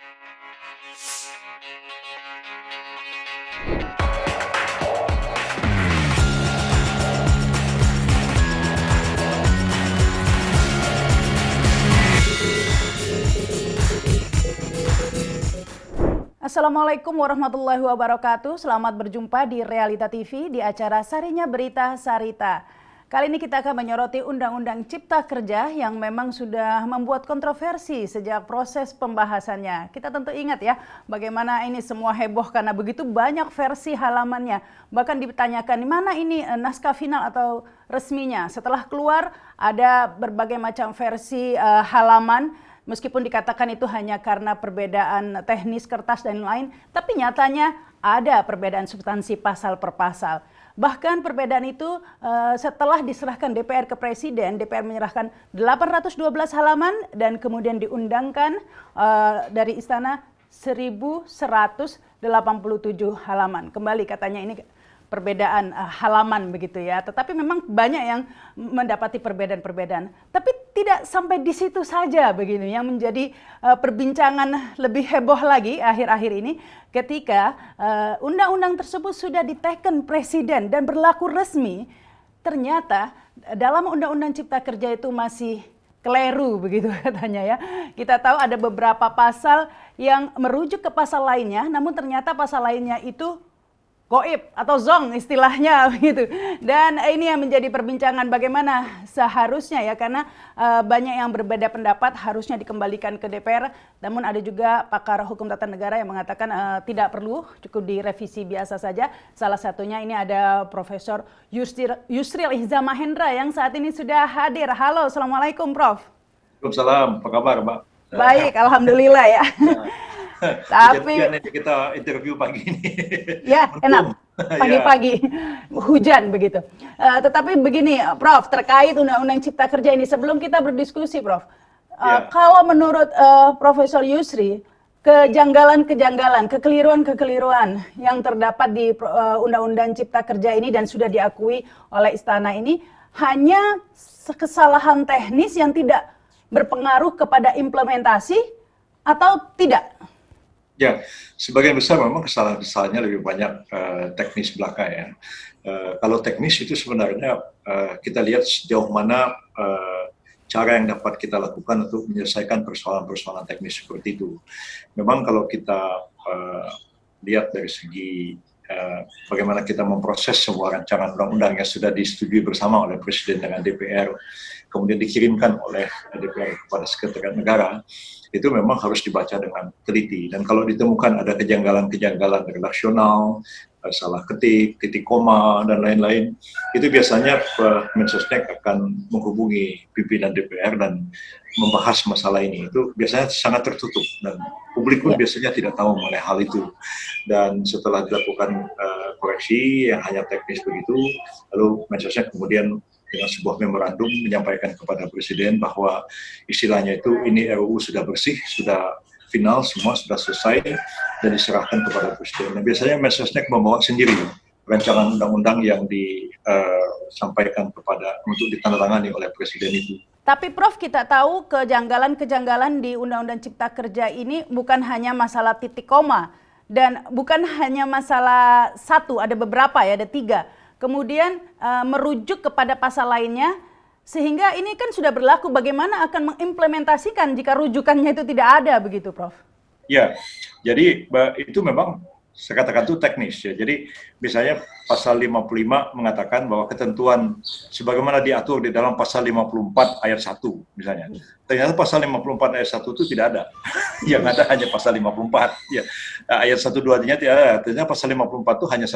Assalamualaikum warahmatullahi wabarakatuh. Selamat berjumpa di Realita TV di acara Sarinya Berita Sarita. Kali ini kita akan menyoroti Undang-Undang Cipta Kerja yang memang sudah membuat kontroversi sejak proses pembahasannya. Kita tentu ingat ya bagaimana ini semua heboh karena begitu banyak versi halamannya. Bahkan ditanyakan di mana ini naskah final atau resminya. Setelah keluar ada berbagai macam versi halaman. Meskipun dikatakan itu hanya karena perbedaan teknis kertas dan lain, tapi nyatanya ada perbedaan substansi pasal per pasal. Bahkan perbedaan itu setelah diserahkan DPR ke Presiden, DPR menyerahkan 812 halaman dan kemudian diundangkan dari Istana 1187 halaman. Kembali katanya ini perbedaan halaman begitu ya, tetapi memang banyak yang mendapati perbedaan-perbedaan. Tapi tidak sampai di situ saja begini, yang menjadi perbincangan lebih heboh lagi akhir-akhir ini ketika undang-undang tersebut sudah diteken Presiden dan berlaku resmi, ternyata dalam Undang-Undang Cipta Kerja itu masih keliru begitu katanya ya. Kita tahu ada beberapa pasal yang merujuk ke pasal lainnya, namun ternyata pasal lainnya itu goib atau zong istilahnya begitu. Dan ini yang menjadi perbincangan bagaimana seharusnya ya, karena banyak yang berbeda pendapat harusnya dikembalikan ke DPR. Namun ada juga pakar hukum tata negara yang mengatakan tidak perlu, cukup direvisi biasa saja. Salah satunya ini ada Profesor Yusril Ihza Mahendra yang saat ini sudah hadir. Halo, Assalamualaikum Prof. Waalaikumsalam, apa kabar Mbak? Baik, Alhamdulillah ya. Tapi kita interview pagi ini. Ya, enak. Pagi-pagi hujan begitu. Tetapi begini, Prof, terkait Undang-Undang Cipta Kerja ini, sebelum kita berdiskusi, Prof, kalau menurut Profesor Yusri, kejanggalan-kejanggalan, kekeliruan-kekeliruan yang terdapat di Undang-Undang Cipta Kerja ini dan sudah diakui oleh Istana ini hanya kesalahan teknis yang tidak berpengaruh kepada implementasi atau tidak? Ya, sebagian besar memang kesalahan-kesalahannya lebih banyak teknis belaka ya. Kalau teknis itu sebenarnya kita lihat sejauh mana cara yang dapat kita lakukan untuk menyelesaikan persoalan-persoalan teknis seperti itu. Memang kalau kita lihat dari segi bagaimana kita memproses sebuah rancangan undang-undang yang sudah disetujui bersama oleh Presiden dengan DPR, kemudian dikirimkan oleh DPR kepada Sekretariat Negara, itu memang harus dibaca dengan teliti. Dan kalau ditemukan ada kejanggalan-kejanggalan redaksional, salah ketik, titik koma, dan lain-lain, itu biasanya Mensesnek akan menghubungi pimpinan DPR dan membahas masalah ini. Itu biasanya sangat tertutup, dan publik pun biasanya tidak tahu mengenai hal itu. Dan setelah dilakukan koreksi yang hanya teknis begitu, lalu Mensesnek kemudian dengan sebuah memorandum menyampaikan kepada Presiden bahwa istilahnya itu ini RUU sudah bersih, sudah final, semua sudah selesai dan diserahkan kepada Presiden. Nah, biasanya Mensesnek membawa sendiri rancangan undang-undang yang disampaikan untuk ditandatangani oleh Presiden itu. Tapi Prof, kita tahu kejanggalan-kejanggalan di Undang-Undang Cipta Kerja ini bukan hanya masalah titik koma dan bukan hanya masalah satu, ada beberapa ya, ada 3. Kemudian merujuk kepada pasal lainnya, sehingga ini kan sudah berlaku, bagaimana akan mengimplementasikan jika rujukannya itu tidak ada begitu, Prof? Ya, jadi itu memang saya katakan itu teknis ya. Jadi misalnya pasal 55 mengatakan bahwa ketentuan sebagaimana diatur di dalam pasal 54 ayat 1 misalnya. Ternyata pasal 54 ayat 1 itu tidak ada. Yang ada hanya pasal 54 ya. Ayat 1 2-nya tidak ada. Ternyata pasal 54 itu hanya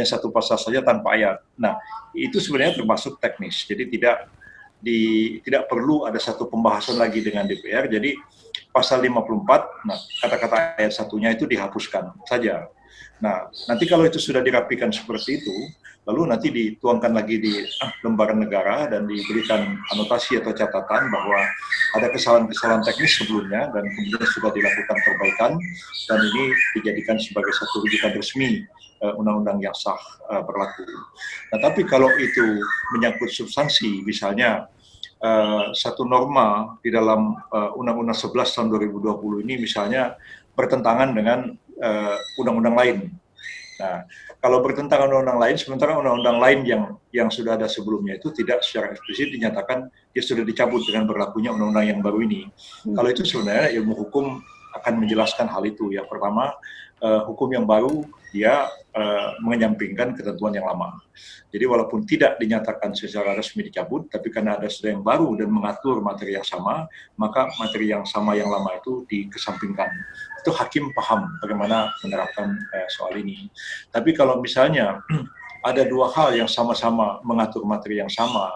satu pasal saja tanpa ayat. Nah, itu sebenarnya termasuk teknis. Jadi tidak perlu ada satu pembahasan lagi dengan DPR. Jadi pasal 54, nah kata-kata ayat 1-nya itu dihapuskan saja. Nah, nanti kalau itu sudah dirapikan seperti itu, lalu nanti dituangkan lagi di lembaran negara dan diberikan anotasi atau catatan bahwa ada kesalahan-kesalahan teknis sebelumnya dan kemudian sudah dilakukan perbaikan dan ini dijadikan sebagai satu rujukan resmi undang-undang yang sah berlaku. Nah, tapi kalau itu menyangkut substansi, misalnya satu norma di dalam Undang-Undang 11 tahun 2020 ini misalnya bertentangan dengan undang-undang lain. Nah, kalau bertentangan undang-undang lain, sementara undang-undang lain yang sudah ada sebelumnya itu tidak secara eksplisit dinyatakan dia sudah dicabut dengan berlakunya undang-undang yang baru ini. Kalau itu sebenarnya ilmu hukum akan menjelaskan hal itu. Ya, pertama, hukum yang baru dia menyampingkan ketentuan yang lama. Jadi walaupun tidak dinyatakan secara resmi dicabut, tapi karena ada sesuatu yang baru dan mengatur materi yang sama, maka materi yang sama yang lama itu dikesampingkan. Itu hakim paham bagaimana menerapkan soal ini. Tapi kalau misalnya ada dua hal yang sama-sama mengatur materi yang sama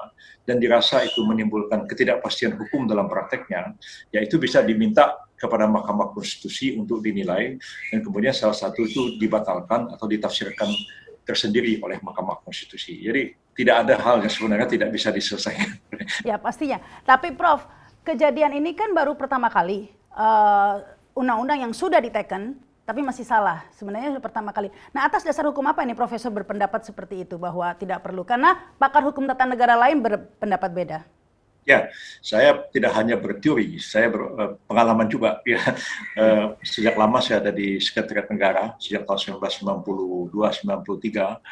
dan dirasa itu menimbulkan ketidakpastian hukum dalam prakteknya, ya itu bisa diminta kepada Mahkamah Konstitusi untuk dinilai dan kemudian salah satu itu dibatalkan atau ditafsirkan tersendiri oleh Mahkamah Konstitusi. Jadi tidak ada hal yang sebenarnya tidak bisa diselesaikan. Ya pastinya. Tapi Prof, kejadian ini kan baru pertama kali undang-undang yang sudah diteken tapi masih salah. Sebenarnya pertama kali. Nah, atas dasar hukum apa ini Profesor berpendapat seperti itu bahwa tidak perlu? Karena pakar hukum tata negara lain berpendapat beda. Ya, saya tidak hanya berteori, saya berpengalaman juga. Ya, sejak lama saya ada di Sekretariat Negara, sejak tahun 1992-93,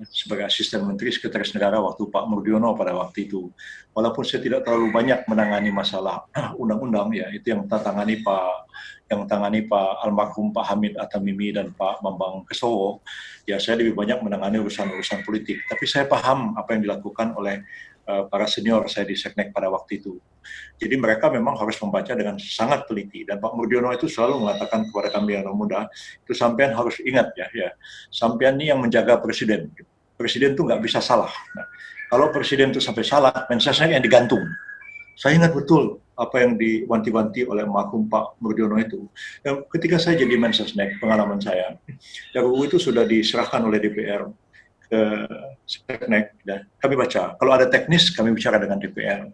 sebagai asisten menteri Sekretaris Negara waktu Pak Murdiono pada waktu itu. Walaupun saya tidak terlalu banyak menangani masalah undang-undang, ya itu yang tangani Pak almarhum Pak Hamid Atamimi dan Pak Bambang Kesowo. Ya saya lebih banyak menangani urusan-urusan politik. Tapi saya paham apa yang dilakukan oleh para senior saya di Seknek pada waktu itu. Jadi mereka memang harus membaca dengan sangat teliti dan Pak Murdiono itu selalu mengatakan kepada kami yang muda, itu sampean harus ingat ya, sampean ini yang menjaga presiden. Presiden itu nggak bisa salah. Nah, kalau presiden itu sampai salah, mensesnek yang digantung. Saya ingat betul apa yang diwanti-wanti oleh almarhum Pak Murdiono itu. Dan ketika saya jadi Mensesnek, pengalaman saya, RUU itu sudah diserahkan oleh DPR ke Seknek, dan kami baca. Kalau ada teknis, kami bicara dengan DPR.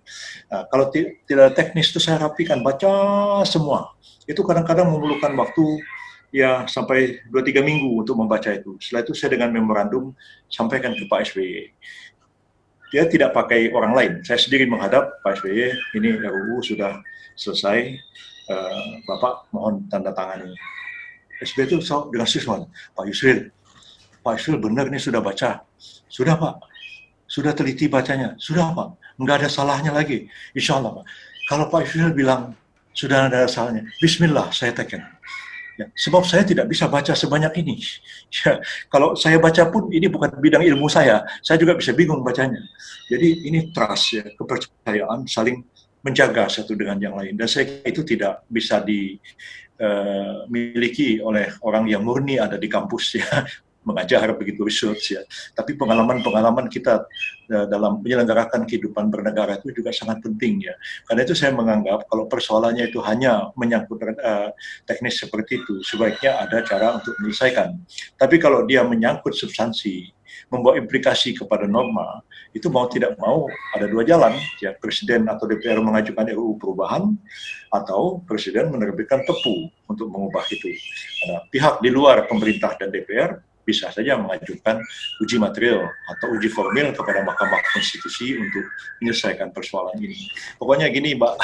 Nah, kalau tidak ada teknis, itu saya rapikan, baca semua. Itu kadang-kadang memerlukan waktu ya sampai 2-3 minggu untuk membaca itu. Setelah itu saya dengan memorandum sampaikan ke Pak SBY. Dia tidak pakai orang lain. Saya sendiri menghadap Pak SBY, ini RUU sudah selesai, Bapak mohon tanda tangani. SBY itu dengan siswa, Pak Yusril benar ini sudah baca. Sudah Pak, sudah teliti bacanya. Sudah Pak, nggak ada salahnya lagi. Insya Allah Pak. Kalau Pak Yusril bilang sudah ada salahnya, Bismillah saya teken. Ya, sebab saya tidak bisa baca sebanyak ini. Ya, kalau saya baca pun ini bukan bidang ilmu saya juga bisa bingung bacanya. Jadi ini trust ya, kepercayaan saling menjaga satu dengan yang lain. Dan saya itu tidak bisa dimiliki oleh orang yang murni ada di kampus ya, mengajar begitu research ya. Tapi pengalaman-pengalaman kita dalam menyelenggarakan kehidupan bernegara itu juga sangat penting ya. Karena itu saya menganggap kalau persoalannya itu hanya menyangkut teknis seperti itu, sebaiknya ada cara untuk menyelesaikan. Tapi kalau dia menyangkut substansi, membawa implikasi kepada norma, itu mau tidak mau ada dua jalan ya, Presiden atau DPR mengajukan RUU perubahan atau Presiden menerbitkan Perpu untuk mengubah itu. Nah, pihak di luar pemerintah dan DPR bisa saja mengajukan uji material atau uji formil kepada Mahkamah Konstitusi untuk menyelesaikan persoalan ini. Pokoknya gini Mbak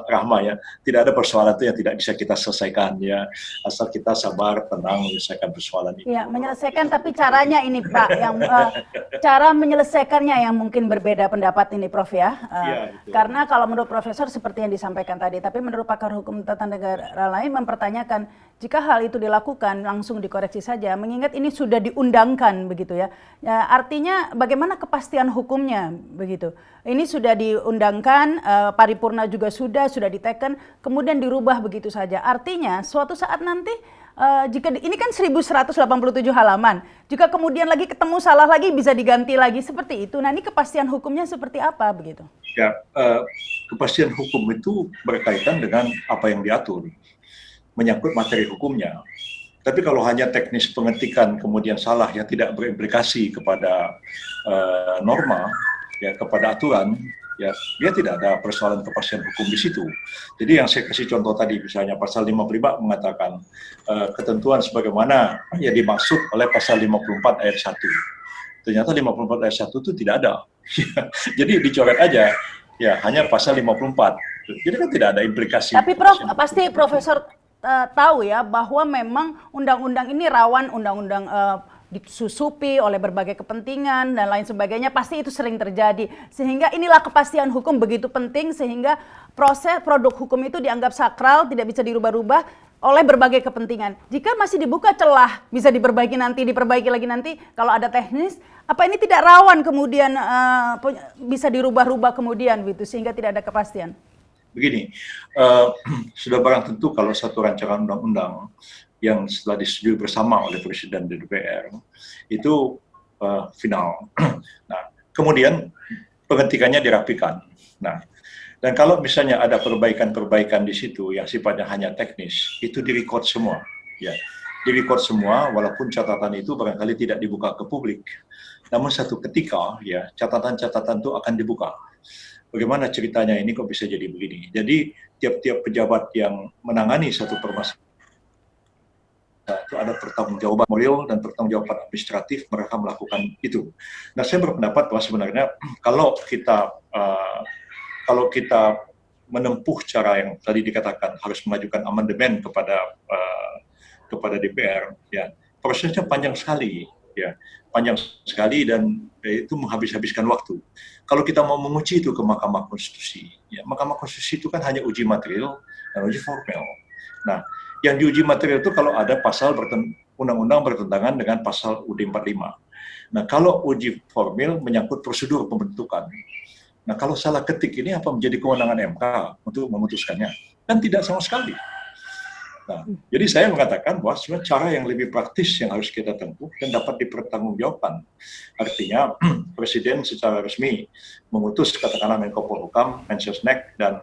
Rahma ya, tidak ada persoalan itu yang tidak bisa kita selesaikan ya, asal kita sabar, tenang menyelesaikan persoalan ini. Ya, menyelesaikan tapi caranya ini Pak, yang cara menyelesaikannya yang mungkin berbeda pendapat ini Prof ya. Karena kalau menurut Profesor seperti yang disampaikan tadi, tapi menurut pakar hukum tata negara lain mempertanyakan jika hal itu dilakukan langsung dikoreksi saja, mengingat ini sudah diundangkan begitu ya. Ya artinya bagaimana kepastian hukumnya begitu. Ini sudah diundangkan, paripurna juga sudah diteken, kemudian dirubah begitu saja. Artinya suatu saat nanti jika ini kan 1187 halaman, jika kemudian lagi ketemu salah lagi bisa diganti lagi seperti itu. Nah ini kepastian hukumnya seperti apa begitu? Ya, kepastian hukum itu berkaitan dengan apa yang diatur, menyangkut materi hukumnya. Tapi kalau hanya teknis pengetikan kemudian salah yang tidak berimplikasi kepada norma, ya kepada aturan, ya dia tidak ada persoalan kepastian hukum di situ. Jadi yang saya kasih contoh tadi, misalnya pasal 55 mengatakan ketentuan sebagaimana yang dimaksud oleh pasal 54 ayat 1. ternyata 54 ayat 1 itu tidak ada. Jadi dicoret aja, ya hanya pasal 54. Jadi kan tidak ada implikasi. Tapi Prof, pasti Profesor tahu ya bahwa memang undang-undang ini rawan undang-undang disusupi oleh berbagai kepentingan dan lain sebagainya, pasti itu sering terjadi. Sehingga inilah kepastian hukum begitu penting, sehingga proses produk hukum itu dianggap sakral, tidak bisa dirubah-rubah oleh berbagai kepentingan. Jika masih dibuka celah, bisa diperbaiki nanti, diperbaiki lagi nanti, kalau ada teknis, apa ini tidak rawan kemudian bisa dirubah-rubah kemudian gitu, sehingga tidak ada kepastian? Begini, sudah barang tentu kalau satu rancangan undang-undang yang setelah disetujui bersama oleh Presiden dan DPR itu final. Nah, kemudian pengetikannya dirapikan. Nah, dan kalau misalnya ada perbaikan-perbaikan di situ yang sifatnya hanya teknis, itu direcord semua, ya, direcord semua, walaupun catatan itu barangkali tidak dibuka ke publik. Namun satu ketika, ya, catatan-catatan itu akan dibuka. Bagaimana ceritanya ini kok bisa jadi begini? Jadi tiap-tiap pejabat yang menangani satu permasalahan itu ada pertanggungjawaban moral dan pertanggungjawaban administratif, mereka melakukan itu. Nah, saya berpendapat bahwa sebenarnya kalau kita menempuh cara yang tadi dikatakan harus mengajukan amandemen kepada DPR, ya prosesnya panjang sekali, ya panjang sekali dan itu menghabiskan waktu. Kalau kita mau menguji itu ke Mahkamah Konstitusi, ya Mahkamah Konstitusi itu kan hanya uji material dan uji formil. Nah, yang diuji material itu kalau ada pasal undang-undang bertentangan dengan pasal UUD 45. Nah, kalau uji formil menyangkut prosedur pembentukan. Nah, kalau salah ketik ini apa menjadi kewenangan MK untuk memutuskannya? Kan tidak sama sekali. Nah, jadi saya mengatakan bahwa sebenarnya cara yang lebih praktis yang harus kita tempuh dan dapat dipertanggungjawabkan. Artinya Presiden secara resmi mengutus katakanlah Menko Polhukam, Mensesnek dan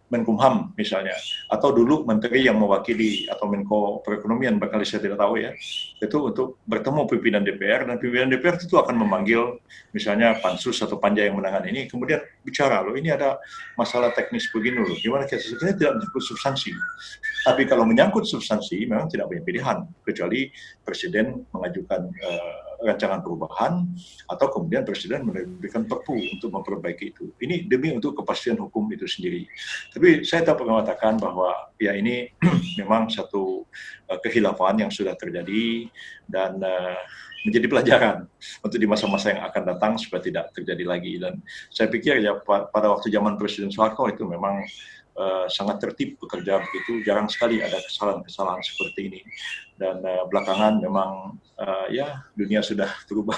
Menkumham misalnya, atau dulu menteri yang mewakili atau Menko Perekonomian, barangkali saya tidak tahu ya, itu untuk bertemu pimpinan DPR, dan pimpinan DPR itu akan memanggil misalnya pansus atau panja yang menangani ini, kemudian bicara, loh ini ada masalah teknis begini loh, gimana kita sebenarnya tidak menyangkut substansi. Tapi kalau menyangkut substansi memang tidak punya pilihan, kecuali Presiden mengajukan rancangan perubahan atau kemudian Presiden menerbitkan Perpu untuk memperbaiki itu. Ini demi untuk kepastian hukum itu sendiri. Tapi saya tetap mengatakan bahwa ya ini memang satu kehilafan yang sudah terjadi dan menjadi pelajaran untuk di masa-masa yang akan datang supaya tidak terjadi lagi. Dan saya pikir ya pada waktu zaman Presiden Soeharto itu memang sangat tertib bekerja begitu, jarang sekali ada kesalahan-kesalahan seperti ini. Dan belakangan memang ya dunia sudah berubah,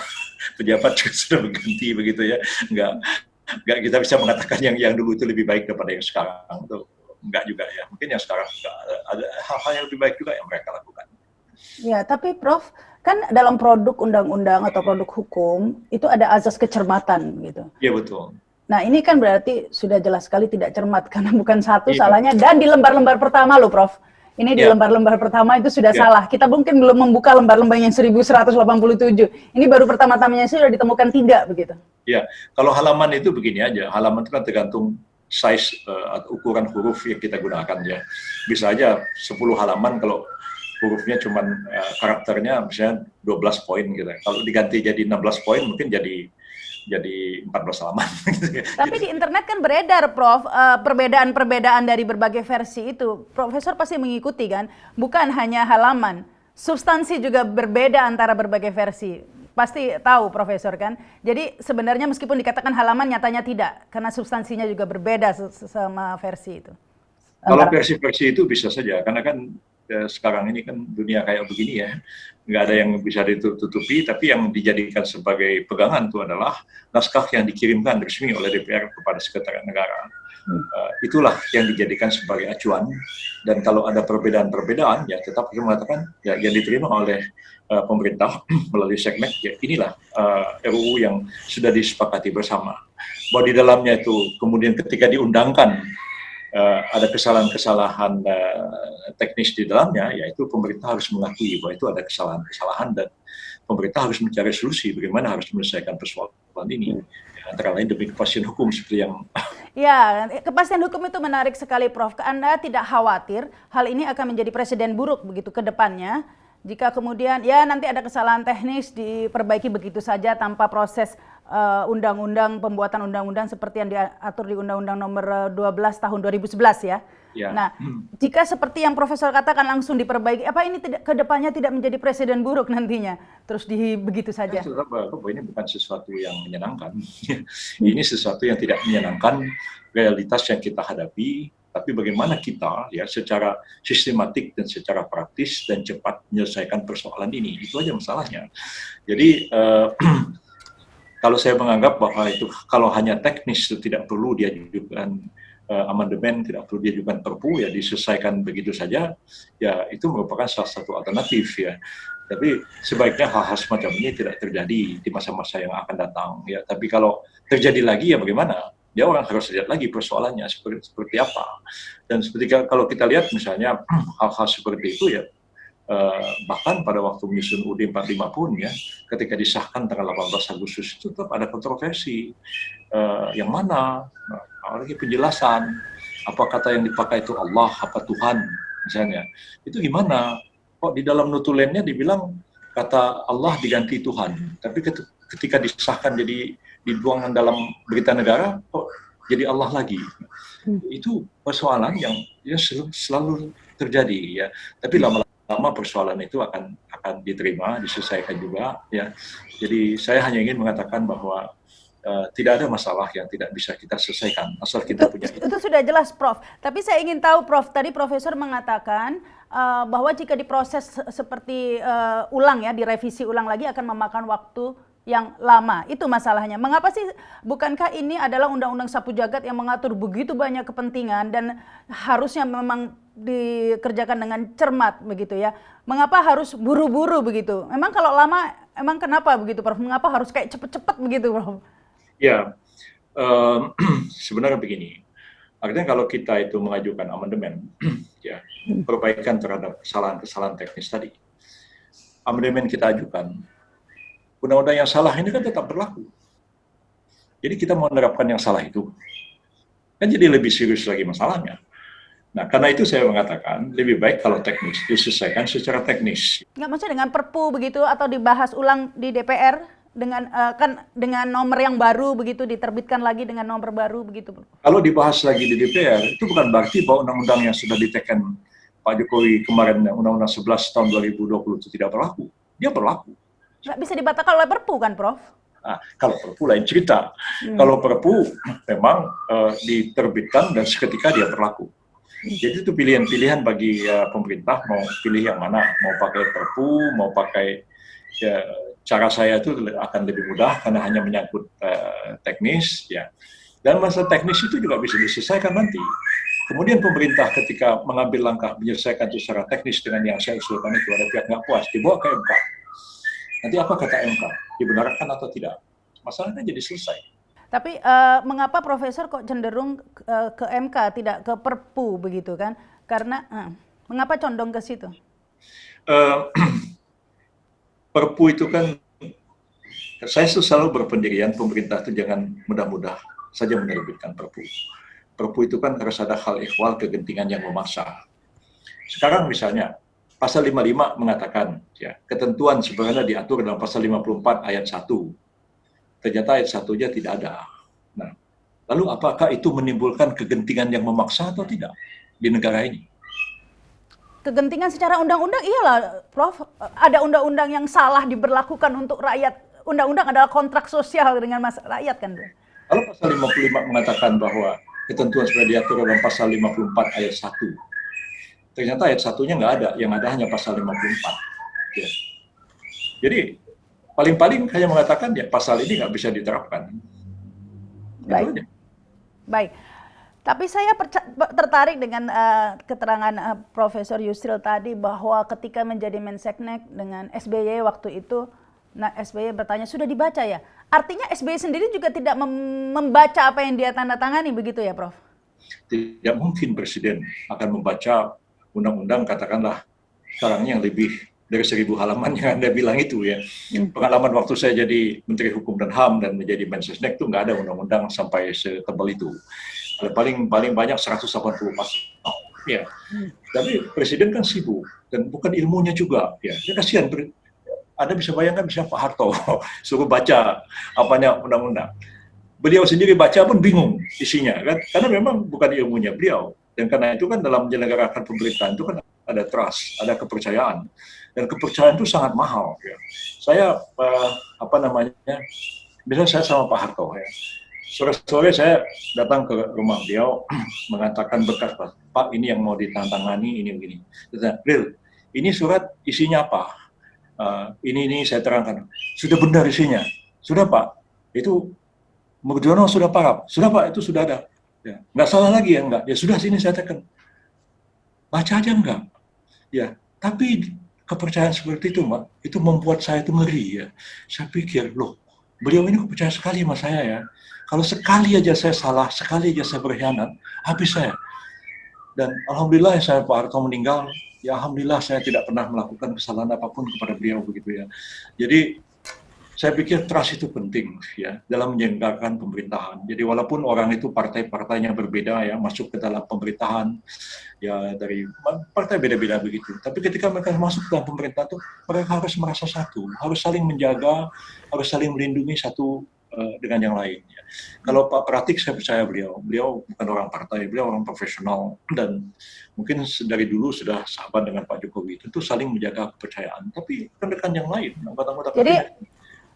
pejabat juga sudah berganti begitu ya, nggak kita bisa mengatakan yang dulu itu lebih baik daripada yang sekarang, itu nggak juga ya, mungkin yang sekarang juga ada hal-hal yang lebih baik juga yang mereka lakukan. Ya, tapi Prof, kan dalam produk undang-undang atau produk hukum itu ada azas kecermatan gitu. Iya betul. Nah, ini kan berarti sudah jelas sekali tidak cermat karena bukan satu salahnya, dan di lembar-lembar pertama loh Prof. Ini di lembar-lembar pertama itu sudah salah. Kita mungkin belum membuka lembar-lembar yang 1187. Ini baru pertama-tamanya sudah ditemukan tidak begitu. Ya, kalau halaman itu begini aja. Halaman itu kan tergantung size atau ukuran huruf yang kita gunakan ya. Bisa aja 10 halaman kalau hurufnya cuman karakternya misalnya 12 poin gitu. Kalau diganti jadi 16 poin mungkin jadi 14 halaman. Tapi di internet kan beredar, Prof, perbedaan-perbedaan dari berbagai versi itu. Profesor pasti mengikuti kan? Bukan hanya halaman, substansi juga berbeda antara berbagai versi. Pasti tahu, Profesor kan? Jadi sebenarnya meskipun dikatakan halaman, nyatanya tidak. Karena substansinya juga berbeda sama versi itu. Kalau versi-versi itu bisa saja, karena kan sekarang ini kan dunia kayak begini ya, nggak ada yang bisa ditutupi, tapi yang dijadikan sebagai pegangan itu adalah naskah yang dikirimkan resmi oleh DPR kepada Sekretariat Negara. Itulah yang dijadikan sebagai acuan, dan kalau ada perbedaan-perbedaan, ya tetap kita mengatakan ya, yang diterima oleh pemerintah melalui Seknek, ya inilah RUU yang sudah disepakati bersama. Bahwa di dalamnya itu kemudian ketika diundangkan, ada kesalahan-kesalahan teknis di dalamnya, yaitu pemerintah harus mengakui bahwa itu ada kesalahan-kesalahan dan pemerintah harus mencari solusi bagaimana harus menyelesaikan persoalan ini. Antara lain demi kepastian hukum seperti yang... Ya, kepastian hukum itu menarik sekali, Prof. Anda tidak khawatir hal ini akan menjadi presiden buruk begitu ke depannya? Jika kemudian ya nanti ada kesalahan teknis diperbaiki begitu saja tanpa proses undang-undang, pembuatan undang-undang seperti yang diatur di Undang-Undang Nomor 12 Tahun 2011 ya. Ya. Nah, jika seperti yang Profesor katakan langsung diperbaiki, apa ini ke depannya tidak menjadi presiden buruk nantinya? Terus begitu saja. Ini bukan sesuatu yang menyenangkan. Ini sesuatu yang tidak menyenangkan, realitas yang kita hadapi. Tapi bagaimana kita ya secara sistematik dan secara praktis dan cepat menyelesaikan persoalan ini, itu aja masalahnya. Jadi kalau saya menganggap bahwa itu kalau hanya teknis itu tidak perlu diajukan amandemen, tidak perlu diajukan perpu, ya diselesaikan begitu saja, ya itu merupakan salah satu alternatif ya. Tapi sebaiknya hal-hal semacam ini tidak terjadi di masa-masa yang akan datang ya. Tapi kalau terjadi lagi ya bagaimana? Ya orang harus lihat lagi persoalannya seperti apa. Dan seperti kalau kita lihat misalnya hal-hal seperti itu ya, bahkan pada waktu menyusun UUD 45 pun ya, ketika disahkan tanggal 18 Agustus itu tetap ada kontroversi. Yang mana? Apalagi penjelasan, apa kata yang dipakai itu Allah, apa Tuhan misalnya. Itu gimana? Kok di dalam notulennya dibilang kata Allah diganti Tuhan, tapi ketika disahkan jadi dibuangkan dalam berita negara, kok jadi Allah lagi. Itu persoalan yang ya selalu terjadi ya. Tapi lama-lama persoalan itu akan diterima, diselesaikan juga ya. Jadi saya hanya ingin mengatakan bahwa tidak ada masalah yang tidak bisa kita selesaikan asal kita punya itu sudah jelas, Prof. Tapi saya ingin tahu, Prof, tadi Profesor mengatakan bahwa jika diproses seperti ulang ya, direvisi ulang lagi akan memakan waktu yang lama. Itu masalahnya. Mengapa sih, bukankah ini adalah undang-undang sapu jagat yang mengatur begitu banyak kepentingan dan harusnya memang dikerjakan dengan cermat begitu ya. Mengapa harus buru-buru begitu? Memang kalau lama, emang kenapa begitu, Prof? Mengapa harus kayak cepet-cepet begitu, Prof? Ya, sebenarnya begini. Artinya kalau kita itu mengajukan amandemen, ya perbaikan terhadap kesalahan-kesalahan teknis tadi, amandemen kita ajukan, undang-undang yang salah ini kan tetap berlaku. Jadi kita mau menerapkan yang salah itu, kan jadi lebih serius lagi masalahnya. Nah, karena itu saya mengatakan lebih baik kalau teknis diselesaikan secara teknis. Nggak, maksudnya dengan perpu begitu atau dibahas ulang di DPR dengan dengan nomor yang baru begitu, diterbitkan lagi dengan nomor baru begitu. Kalau dibahas lagi di DPR itu bukan berarti bahwa undang-undang yang sudah diteken Pak Jokowi kemarin, Undang-Undang 11 tahun 2020 itu tidak berlaku. Dia berlaku. Nggak bisa dibatalkan oleh perpu kan, Prof? Nah, kalau perpu lain cerita. Kalau perpu memang diterbitkan dan seketika dia berlaku. Jadi itu pilihan-pilihan bagi pemerintah mau pilih yang mana, mau pakai perpu, mau pakai ya, cara saya itu akan lebih mudah karena hanya menyangkut teknis ya. Dan masalah teknis itu juga bisa diselesaikan nanti. Kemudian pemerintah ketika mengambil langkah menyelesaikan itu secara teknis dengan yang saya usulkan itu, ada pihak nggak puas, dibawa ke MK. Nanti apa kata MK? Dibenarkan atau tidak? Masalahnya jadi selesai. Tapi mengapa Profesor kok cenderung ke MK, tidak ke Perpu begitu kan? Karena mengapa condong ke situ? Perpu itu kan, saya selalu berpendirian pemerintah itu jangan mudah-mudah saja menerbitkan perpu. Perpu itu kan harus ada hal ihwal kegentingan yang memaksa. Sekarang misalnya, pasal 55 mengatakan, ya, ketentuan sebenarnya diatur dalam pasal 54 ayat 1. Ternyata ayat 1-nya tidak ada. Nah, lalu apakah itu menimbulkan kegentingan yang memaksa atau tidak di negara ini? Kegentingan secara undang-undang iyalah, Prof. Ada undang-undang yang salah diberlakukan untuk rakyat. Undang-undang adalah kontrak sosial dengan rakyat kan. Kalau pasal 55 mengatakan bahwa ketentuan sudah diatur dalam pasal 54 ayat 1. Ternyata ayat 1-nya nggak ada, yang ada hanya pasal 54. Ya. Jadi paling-paling hanya mengatakan ya pasal ini nggak bisa diterapkan. Baik. Baik. Tapi saya tertarik dengan keterangan Profesor Yusril tadi bahwa ketika menjadi Menseknek dengan SBY waktu itu, nah SBY bertanya sudah dibaca ya. Artinya SBY sendiri juga tidak membaca apa yang dia tanda tangani begitu ya, Prof? Tidak mungkin Presiden akan membaca undang-undang katakanlah sekarang yang lebih dari 1000 halaman yang Anda bilang itu ya. Pengalaman waktu saya jadi Menteri Hukum dan HAM dan menjadi Mensesnek itu nggak ada undang-undang sampai setebal itu. Paling banyak 180 pasal. Ya, tapi presiden kan sibuk dan bukan ilmunya juga. Ya, kasihan. Anda bisa bayangkan misalnya Pak Harto suruh baca apanya undang-undang. Beliau sendiri baca pun bingung isinya kan, karena memang bukan ilmunya beliau. Dan karena itu kan dalam menyelenggarakan pemerintahan itu kan ada trust, ada kepercayaan, dan kepercayaan itu sangat mahal. Ya. Saya biasanya saya sama Pak Harto ya. Sore-sore saya datang ke rumah beliau mengatakan berkas Pak ini yang mau ditantangani ini begini. Real, ini surat isinya apa? Ini saya terangkan. Sudah benar isinya. Sudah Pak. Itu Mugiono sudah paham. Sudah Pak, itu sudah ada. Ya. Nggak salah lagi ya, enggak. Ya sudah sini saya tekan. Baca aja enggak. Ya, tapi kepercayaan seperti itu, Mbak, itu membuat saya itu ngeri ya. Saya pikir, loh, beliau ini percaya sekali sama saya ya. Kalau sekali aja saya salah, sekali aja saya berkhianat, habis saya. Dan alhamdulillah saya Pak Harto meninggal, ya alhamdulillah saya tidak pernah melakukan kesalahan apapun kepada beliau begitu ya. Jadi saya pikir trust itu penting ya dalam menyelenggarakan pemerintahan. Jadi walaupun orang itu partai-partainya berbeda ya, masuk ke dalam pemerintahan ya dari partai beda-beda begitu. Tapi ketika mereka masuk ke dalam pemerintahan itu mereka harus merasa satu, harus saling menjaga, harus saling melindungi satu dengan yang lain. Ya. Kalau Pak Pratik saya percaya beliau bukan orang partai, beliau orang profesional dan mungkin dari dulu sudah sahabat dengan Pak Jokowi. Tentu saling menjaga kepercayaan. Tapi rekan-rekan yang lain, anggota-anggota kabinet.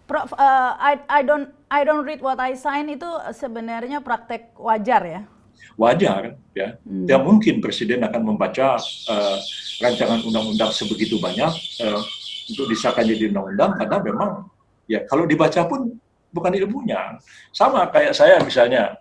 Prof, I don't read what I sign itu sebenarnya praktek wajar ya? Wajar ya. Tidak mungkin presiden akan membaca rancangan undang-undang sebegitu banyak untuk disahkan jadi undang-undang karena memang ya kalau dibaca pun bukan ilmunya. Sama kayak saya misalnya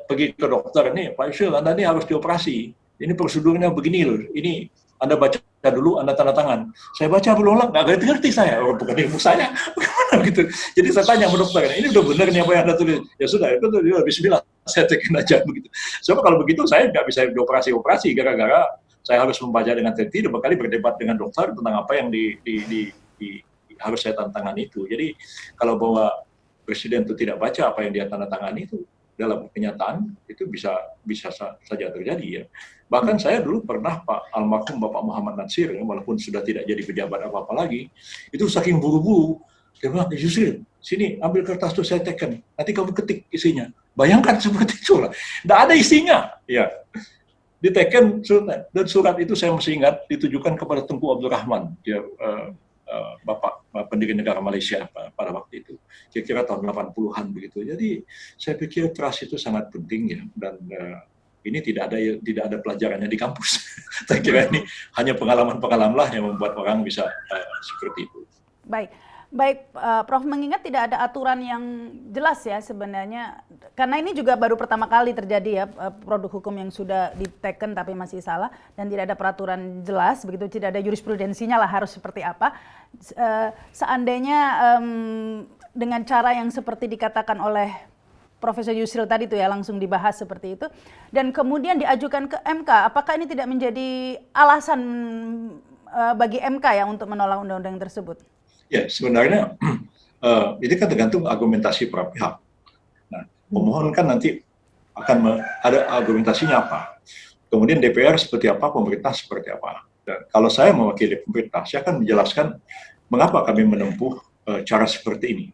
pergi ke dokter nih, Pak Yusril, Anda ini harus dioperasi. Ini prosedurnya begini loh. Ini Anda baca dulu, Anda tanda tangan. Saya baca berulang, nggak ngerti saya. Bukan ilmu saya. Bagaimana gitu. Jadi saya tanya sama dokter, ini udah benar nih apa yang Anda tulis? Ya sudah, itu bismillah. Saya tekan aja begitu. Sebab kalau begitu saya nggak bisa dioperasi gara-gara saya harus membaca dengan teliti, berkali berdebat dengan dokter tentang apa yang harus saya tanda tangan itu. Jadi kalau bahwa presiden itu tidak baca apa yang dia tanda tangan itu, dalam kenyataan itu bisa saja terjadi ya. Bahkan saya dulu pernah Pak almarhum Bapak Muhammad Natsir, walaupun sudah tidak jadi pejabat apa-apa lagi, itu saking buru-buru, dia bilang, Yusril, sini ambil kertas tuh saya teken, nanti kamu ketik isinya. Bayangkan seperti itu lah, tidak ada isinya. Ya, diteken dan surat itu saya masih ingat ditujukan kepada Tunku Abdul Rahman, dia Bapak pendiri negara Malaysia pada waktu itu, kira-kira tahun 80-an begitu. Jadi saya pikir trust itu sangat penting ya, dan ini tidak ada pelajarannya di kampus. Saya kira ini hanya pengalaman-pengalaman lah yang membuat orang bisa seperti itu. Baik, Prof, mengingat tidak ada aturan yang jelas ya sebenarnya, karena ini juga baru pertama kali terjadi ya produk hukum yang sudah diteken tapi masih salah dan tidak ada peraturan jelas, begitu tidak ada jurisprudensinya lah harus seperti apa. Seandainya dengan cara yang seperti dikatakan oleh Profesor Yusril tadi tuh ya langsung dibahas seperti itu dan kemudian diajukan ke MK, apakah ini tidak menjadi alasan bagi MK ya untuk menolak undang-undang tersebut? Ya, sebenarnya ini kan tergantung argumentasi para pihak. Nah, pemohon kan nanti akan ada argumentasinya apa. Kemudian DPR seperti apa, pemerintah seperti apa. Dan kalau saya mewakili pemerintah, saya akan menjelaskan mengapa kami menempuh cara seperti ini.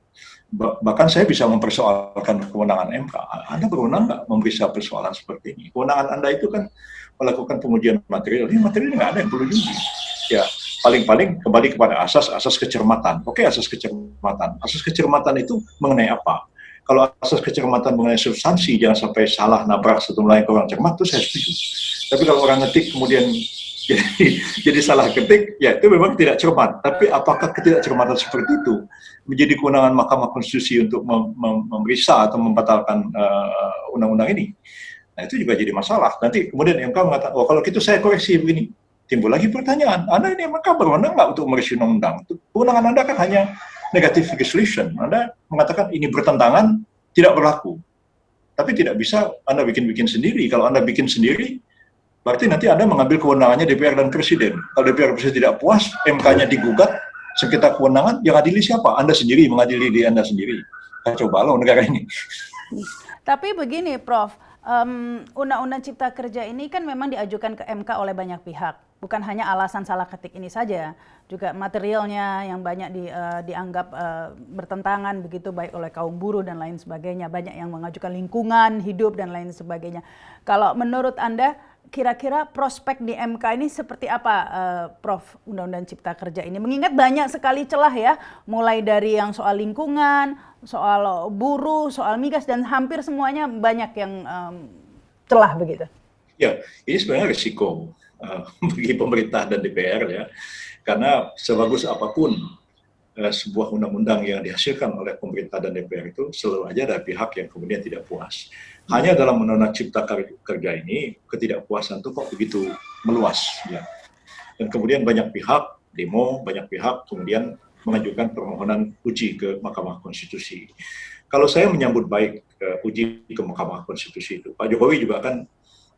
Bahkan saya bisa mempersoalkan kewenangan MK. Anda berwenang nggak memeriksa persoalan seperti ini? Kewenangan Anda itu kan melakukan pengujian material. Ini material nggak ada yang perlu diuji. Ya, paling-paling kembali kepada asas kecermatan. Oke, asas kecermatan. Asas kecermatan itu mengenai apa? Kalau asas kecermatan mengenai substansi, jangan sampai salah nabrak satu lain ke orang cermat, itu saya setuju. Tapi kalau orang ngetik kemudian jadi salah ketik, ya itu memang tidak cermat. Tapi apakah ketidakcermatan seperti itu menjadi kewenangan Mahkamah Konstitusi untuk memeriksa atau membatalkan undang-undang ini? Nah, itu juga jadi masalah. Nanti kemudian MK mengatakan, oh kalau gitu saya koreksi begini. Timbul lagi pertanyaan, Anda ini maka berwenang nggak untuk merevisi undang-undang? Kewenangan Anda kan hanya negative legislation. Anda mengatakan ini bertentangan, tidak berlaku. Tapi tidak bisa Anda bikin-bikin sendiri. Kalau Anda bikin sendiri, berarti nanti Anda mengambil kewenangannya DPR dan Presiden. Kalau DPR dan Presiden tidak puas, MK-nya digugat, sengketa kewenangan, yang adili siapa? Anda sendiri mengadili diri Anda sendiri. Kacau balau negara ini. Tapi begini, Prof, Undang-Undang Cipta Kerja ini kan memang diajukan ke MK oleh banyak pihak. Bukan hanya alasan salah ketik ini saja, juga materialnya yang banyak dianggap bertentangan begitu, baik oleh kaum buruh dan lain sebagainya. Banyak yang mengajukan lingkungan hidup dan lain sebagainya. Kalau menurut Anda, kira-kira prospek di MK ini seperti apa, Prof, Undang-Undang Cipta Kerja ini? Mengingat banyak sekali celah ya, mulai dari yang soal lingkungan, soal buruh, soal migas, dan hampir semuanya banyak yang celah begitu. Ya, ini sebenarnya risiko bagi pemerintah dan DPR ya, karena sebagus apapun sebuah undang-undang yang dihasilkan oleh pemerintah dan DPR itu selalu aja ada pihak yang kemudian tidak puas. Hanya dalam undang-undang Cipta Kerja ini ketidakpuasan itu kok begitu meluas ya. Dan kemudian banyak pihak demo, banyak pihak kemudian mengajukan permohonan uji ke Mahkamah Konstitusi. Kalau saya menyambut baik uji ke Mahkamah Konstitusi itu, Pak Jokowi juga kan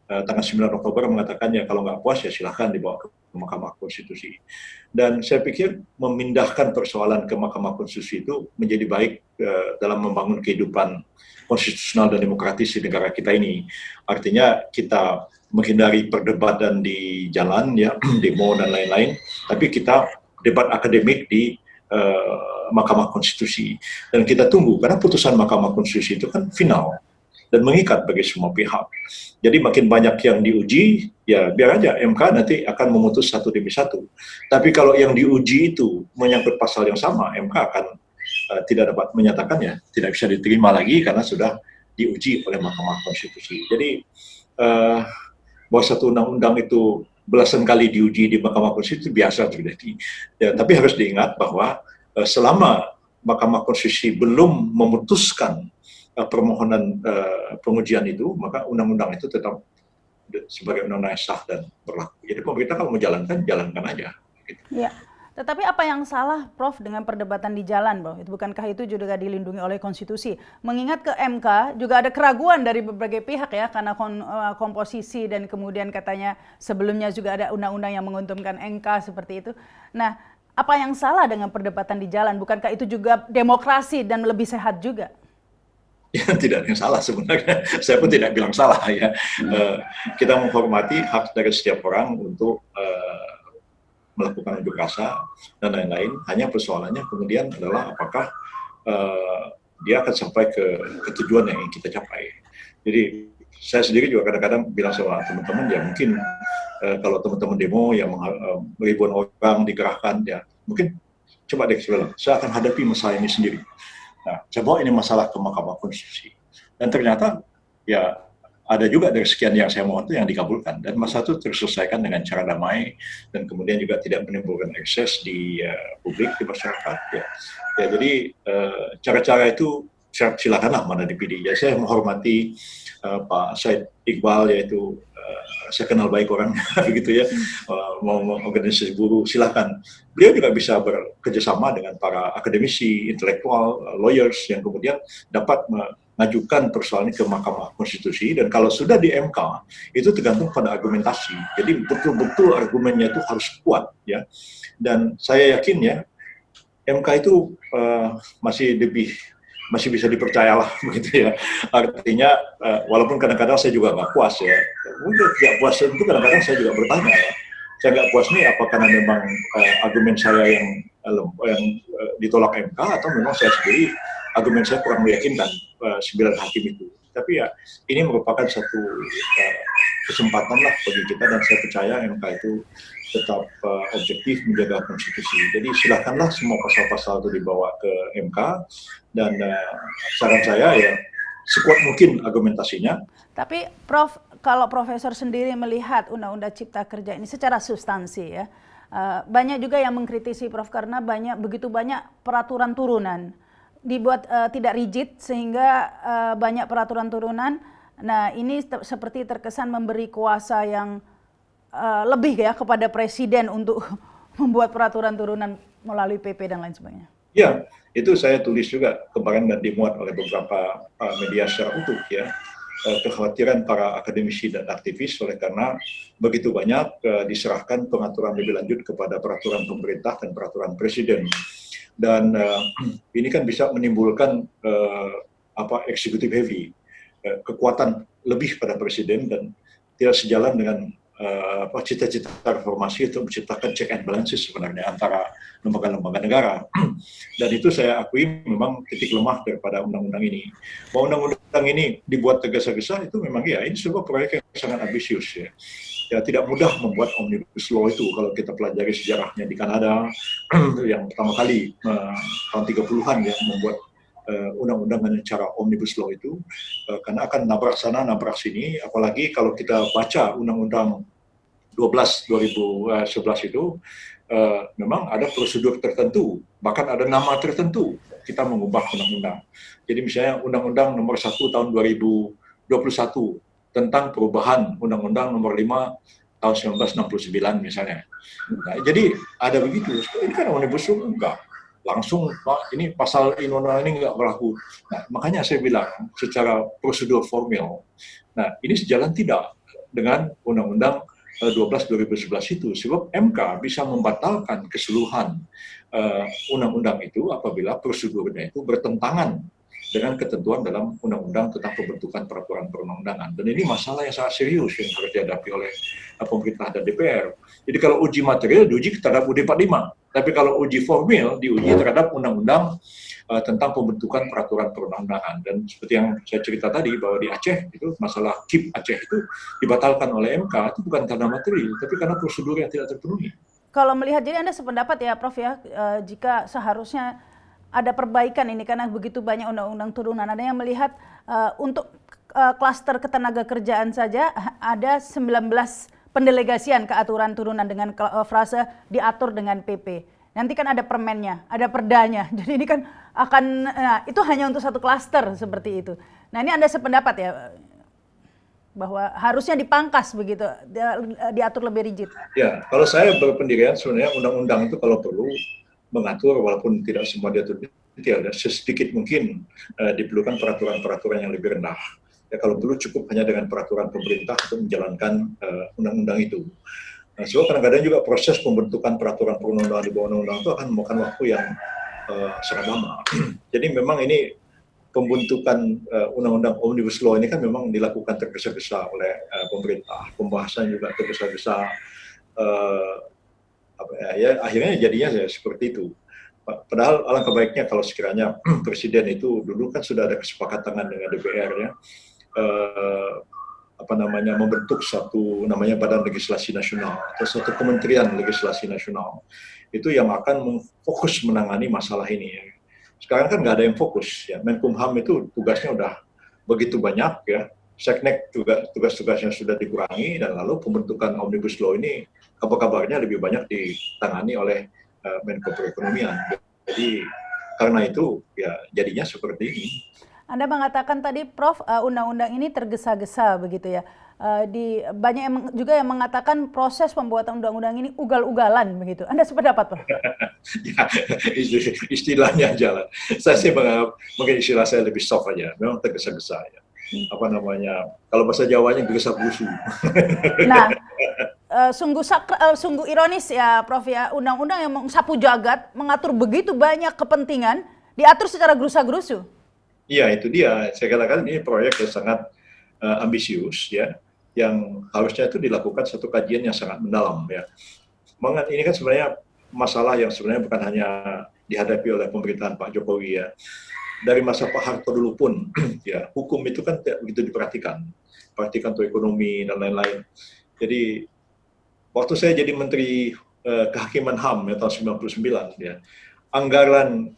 tanggal 9 Oktober mengatakan ya kalau nggak puas ya silahkan dibawa ke Mahkamah Konstitusi. Dan saya pikir memindahkan persoalan ke Mahkamah Konstitusi itu menjadi baik dalam membangun kehidupan konstitusional dan demokratis di negara kita ini. Artinya kita menghindari perdebatan di jalan ya, demo dan lain-lain, tapi kita debat akademik di Mahkamah Konstitusi. Dan kita tunggu karena putusan Mahkamah Konstitusi itu kan final dan mengikat bagi semua pihak. Jadi makin banyak yang diuji, ya biar aja MK nanti akan memutus satu demi satu. Tapi kalau yang diuji itu menyangkut pasal yang sama, MK akan tidak dapat menyatakannya, tidak bisa diterima lagi karena sudah diuji oleh Mahkamah Konstitusi. Jadi bahwa satu undang-undang itu belasan kali diuji di Mahkamah Konstitusi biasa terjadi. Ya, tapi harus diingat bahwa selama Mahkamah Konstitusi belum memutuskan permohonan pengujian itu, maka undang-undang itu tetap sebagai undang-undang yang sah dan berlaku. Jadi pemerintah kalau mau jalankan, jalankan aja. Gitu. Ya. Tetapi apa yang salah, Prof, dengan perdebatan di jalan, Bro? Bukankah itu juga dilindungi oleh konstitusi? Mengingat ke MK juga ada keraguan dari berbagai pihak ya, karena komposisi dan kemudian katanya sebelumnya juga ada undang-undang yang menguntungkan MK seperti itu. Nah, apa yang salah dengan perdebatan di jalan? Bukankah itu juga demokrasi dan lebih sehat juga? Ya, tidak ada yang salah sebenarnya. Saya pun tidak bilang salah ya. Kita menghormati hak dari setiap orang untuk melakukan unjuk rasa dan lain-lain. Hanya persoalannya kemudian adalah apakah dia akan sampai ke tujuan yang ingin kita capai. Jadi saya sendiri juga kadang-kadang bilang sama teman-teman ya mungkin kalau teman-teman demo yang ribuan orang dikerahkan ya mungkin coba deh saya akan hadapi masalah ini sendiri. Nah, saya bawa ini masalah ke Mahkamah Konstitusi. Dan ternyata ya ada juga dari sekian yang saya mohon itu yang dikabulkan. Dan masalah itu terselesaikan dengan cara damai dan kemudian juga tidak menimbulkan ekses di publik, di masyarakat. Ya jadi cara-cara itu silakanlah mana dipilih. Ya, saya menghormati Pak Said Iqbal, yaitu saya kenal baik orangnya begitu ya, mau organisasi buruh silakan. Beliau juga bisa bekerjasama dengan para akademisi, intelektual, lawyers yang kemudian dapat mengajukan persoalan ini ke Mahkamah Konstitusi. Dan kalau sudah di MK itu tergantung pada argumentasi. Jadi betul-betul argumennya itu harus kuat ya. Dan saya yakin ya MK itu masih bisa dipercayalah begitu ya. Artinya walaupun kadang-kadang saya juga nggak puas ya. Mungkin tidak puas itu kadang-kadang saya juga bertanya ya. Saya nggak puas nih apa karena memang argumen saya yang ditolak MK atau memang saya sendiri argumen saya kurang meyakinkan 9 hakim itu. Tapi ya ini merupakan satu kesempatan lah bagi kita dan saya percaya MK itu tetap objektif menjaga konstitusi. Jadi silakanlah semua pasal-pasal itu dibawa ke MK dan saran saya ya sekuat mungkin argumentasinya. Tapi Prof, kalau Profesor sendiri melihat Undang-Undang Cipta Kerja ini secara substansi ya, banyak juga yang mengkritisi Prof karena begitu banyak peraturan turunan. Dibuat tidak rigid sehingga banyak peraturan turunan. Nah ini seperti terkesan memberi kuasa yang lebih ya kepada presiden untuk membuat peraturan turunan melalui PP dan lain sebagainya. Ya, itu saya tulis juga kemarin dan dimuat oleh beberapa media secara utuh ya. Kekhawatiran para akademisi dan aktivis oleh karena begitu banyak diserahkan pengaturan lebih lanjut kepada peraturan pemerintah dan peraturan presiden. Dan ini kan bisa menimbulkan executive heavy. kekuatan lebih pada presiden dan tidak sejalan dengan cita-cita reformasi untuk menciptakan check and balances sebenarnya antara lembaga-lembaga negara. Dan itu saya akui memang titik lemah daripada undang-undang ini. Bahwa undang-undang ini dibuat tergesa-gesa itu memang ya ini sebuah proyek yang sangat ambisius ya. Ya tidak mudah membuat omnibus law itu kalau kita pelajari sejarahnya di Kanada yang pertama kali tahun 30-an ya membuat undang-undang dengan cara omnibus law itu karena akan nabrak sana nabrak sini, apalagi kalau kita baca undang-undang 12 2011 itu memang ada prosedur tertentu, bahkan ada nama tertentu kita mengubah undang-undang. Jadi misalnya undang-undang nomor 1 tahun 2021 tentang perubahan undang-undang nomor 5 tahun 1969 misalnya. Nah, jadi ada begitu. Ini kan omnibus law enggak. Langsung Pak, ini pasal undang-undang ini nggak berlaku. Nah, makanya saya bilang secara prosedur formal. Nah, ini sejalan tidak dengan Undang-Undang 12 2011 itu, sebab MK bisa membatalkan keseluruhan undang-undang itu apabila prosedurnya itu bertentangan dengan ketentuan dalam undang-undang tentang pembentukan peraturan perundang-undangan. Dan ini masalah yang sangat serius yang harus dihadapi oleh pemerintah dan DPR. Jadi kalau uji material diuji terhadap UUD 45, tapi kalau uji formil diuji terhadap undang-undang tentang pembentukan peraturan perundang-undangan. Dan seperti yang saya cerita tadi bahwa di Aceh itu masalah KIP Aceh itu dibatalkan oleh MK itu bukan karena material, tapi karena prosedur yang tidak terpenuhi. Kalau melihat, jadi Anda sependapat ya Prof ya, jika seharusnya ada perbaikan ini karena begitu banyak undang-undang turunan. Ada yang melihat untuk klaster ketenaga kerjaan saja ada 19 pendelegasian ke aturan turunan dengan frase diatur dengan PP. Nanti kan ada permennya, ada perdanya. Jadi ini kan akan, itu hanya untuk satu klaster seperti itu. Nah ini Anda sependapat ya bahwa harusnya dipangkas begitu, diatur lebih rigid. Ya, kalau saya berpendirian sebenarnya undang-undang itu kalau perlu mengatur walaupun tidak semua diatur detail, dan sedikit mungkin diperlukan peraturan-peraturan yang lebih rendah. Ya kalau perlu cukup hanya dengan peraturan pemerintah untuk menjalankan undang-undang itu. Nah, so kadang-kadang juga proses pembentukan peraturan perundang-undangan di bawah undang-undang itu akan memakan waktu yang sangat lama. Jadi memang ini pembentukan undang-undang omnibus law ini kan memang dilakukan tergesa-gesa oleh pemerintah. Pembahasan juga tergesa-gesa. Akhirnya jadinya seperti itu. Padahal alangkah baiknya kalau sekiranya presiden itu dulu kan sudah ada kesepakatan dengan DPR ya, membentuk satu namanya Badan Legislasi Nasional atau satu Kementerian Legislasi Nasional itu yang akan fokus menangani masalah ini. Sekarang kan nggak ada yang fokus ya. Menkumham itu tugasnya udah begitu banyak ya. Seknek juga tugas-tugasnya sudah dikurangi dan lalu pembentukan omnibus law ini kabar-kabarnya lebih banyak ditangani oleh Menko Perekonomian. Jadi karena itu ya jadinya seperti ini. Anda mengatakan tadi Prof, undang-undang ini tergesa-gesa begitu ya. Banyak juga yang mengatakan proses pembuatan undang-undang ini ugal-ugalan begitu. Anda sependapat Prof? Ya, istilahnya jalan. Saya sih menganggap mungkin istilah saya lebih soft aja. Memang tergesa-gesa ya. Kalau bahasa Jawanya gesa-gusu. Nah, sungguh ironis ya Prof ya, undang-undang yang sapu jagat mengatur begitu banyak kepentingan diatur secara gerusa-gerusu. Iya, itu dia. Saya katakan ini proyek yang sangat ambisius ya, yang harusnya itu dilakukan satu kajian yang sangat mendalam ya. Ini kan sebenarnya masalah yang sebenarnya bukan hanya dihadapi oleh pemerintahan Pak Jokowi ya. Dari masa Pak Harto dulu pun, ya hukum itu kan tidak begitu diperhatikan untuk ekonomi dan lain-lain. Jadi waktu saya jadi Menteri Kehakiman HAM ya, tahun 99 ya, anggaran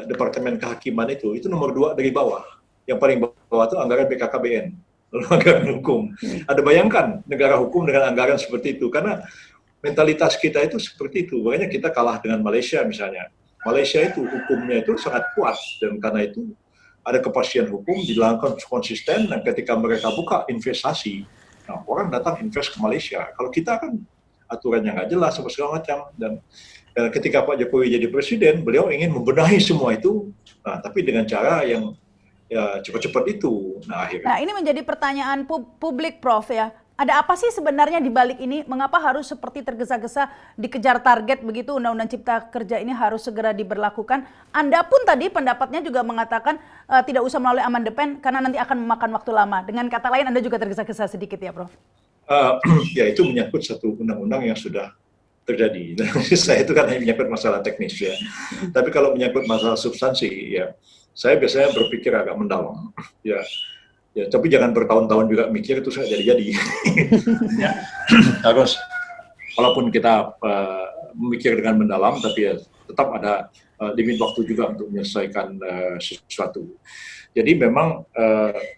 Departemen Kehakiman itu nomor 2 dari bawah. Yang paling bawah itu anggaran BKKBN, lalu anggaran hukum. Ada bayangkan negara hukum dengan anggaran seperti itu, karena mentalitas kita itu seperti itu. Makanya kita kalah dengan Malaysia misalnya. Malaysia itu hukumnya itu sangat kuat dan karena itu ada kepastian hukum dilakukan konsisten dan ketika mereka buka investasi, nah orang datang invest ke Malaysia. Kalau kita kan aturannya nggak jelas segala macam dan ketika Pak Jokowi jadi presiden, beliau ingin membenahi semua itu, nah tapi dengan cara yang ya cepat-cepat itu. Nah akhirnya. Nah ini menjadi pertanyaan publik Prof ya. Ada apa sih sebenarnya di balik ini? Mengapa harus seperti tergesa-gesa dikejar target begitu Undang-Undang Cipta Kerja ini harus segera diberlakukan? Anda pun tadi pendapatnya juga mengatakan tidak usah melalui amandemen karena nanti akan memakan waktu lama. Dengan kata lain Anda juga tergesa-gesa sedikit ya, Prof? Ya itu menyangkut satu undang-undang yang sudah terjadi. Saya itu kan hanya menyangkut masalah teknis ya. Tapi kalau menyangkut masalah substansi ya, saya biasanya berpikir agak mendalam. Ya, ya, tapi jangan bertahun-tahun juga mikir itu saya jadi-jadi. Ya, harus walaupun kita memikir dengan mendalam, tapi ya tetap ada limit waktu juga untuk menyelesaikan sesuatu. Jadi memang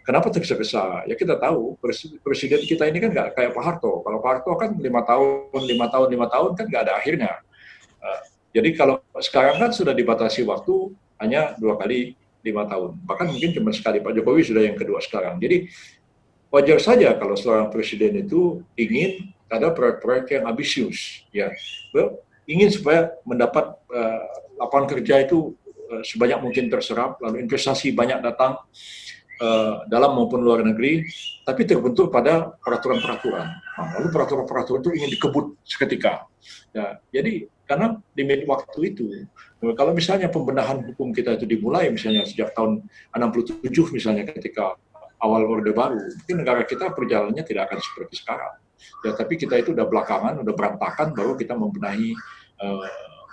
kenapa tergesa-gesa? Ya kita tahu presiden kita ini kan nggak kayak Pak Harto. Kalau Pak Harto kan 5 tahun kan nggak ada akhirnya. Jadi kalau sekarang kan sudah dibatasi waktu hanya 2 kali 5 tahun. Bahkan mungkin cuma sekali. Pak Jokowi sudah yang kedua sekarang. Jadi wajar saja kalau seorang presiden itu ingin ada proyek-proyek yang ambisius. Ya, ingin supaya mendapat lapangan kerja itu sebanyak mungkin terserap, lalu investasi banyak datang dalam maupun luar negeri, tapi terbentur pada peraturan-peraturan. Nah, lalu peraturan-peraturan itu ingin dikebut seketika. Ya, jadi karena limit waktu itu, kalau misalnya pembenahan hukum kita itu dimulai misalnya sejak tahun 67 misalnya ketika awal Orde Baru, mungkin negara kita perjalanannya tidak akan seperti sekarang. Ya, tapi kita itu udah belakangan, udah berantakan, baru kita membenahi